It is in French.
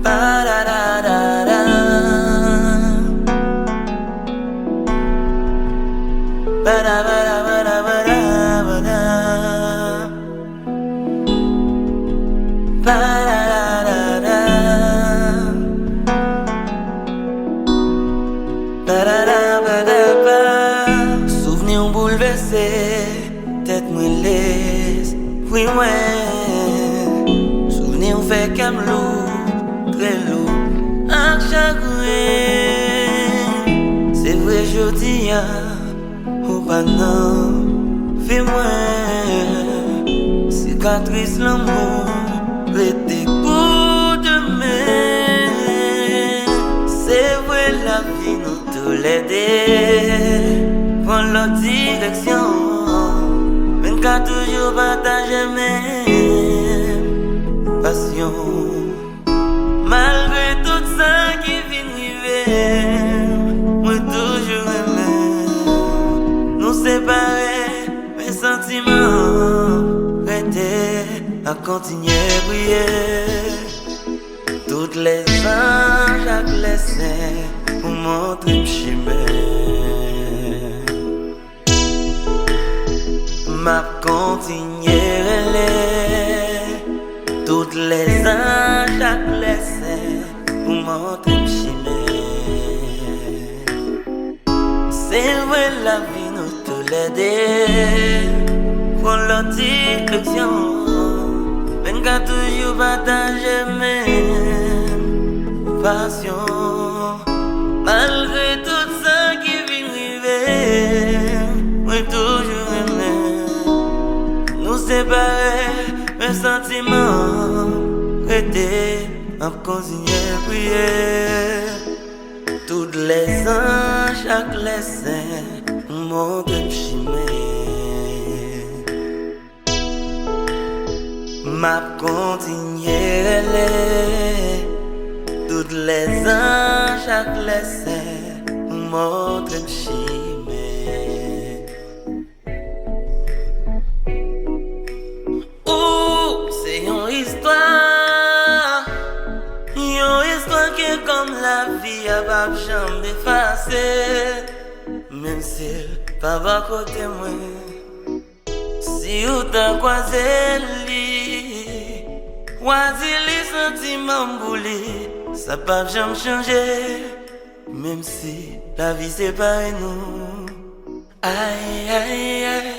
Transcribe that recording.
Ba-da-da-da-da. Ba-da-ba-da-ba-da-ba-da-ba-da. Ba-da-da-da-da. Ba-da-da-ba-da-ba. Souvenir bouleversé, tête moelleuse, oui ouais. Souvenir fait comme lourd, très lourd, un chagrin. C'est vrai je dis ou pas non, fais-moi cicatrice l'amour, l'été pour demain. C'est vrai la vie nous tous les deux, prends l'autre direction, même qu'à toujours partager même passion. Malgré tout ça qui vient arriver, moi toujours aimé. Nous séparer, mes sentiments rester à continuer à briller. Toutes les anges à laisser pour montrer une chimère. M'a continuer toutes les anges à laisser pour montrer une chimère. C'est vrai la vie nous tous les deux, pour leur direction, même qu'à toujours partager même passion. Malgré tout ça qui vient arriver, moi toujours aimé. Nous séparer, mes sentiments rester en continuer à prier. Toutes les anges, chaque lessin montre une chimère. M'a continuer toutes les anges, chaque lessin montre une chimère. C'est une histoire qui est comme la vie, à pas jamais effacer. Même si pas à côté moi, si ou t'as croisé lui, choisi les sentiments boulés, ça pas jamais changer. Même si la vie sépare nous, aïe aïe aïe.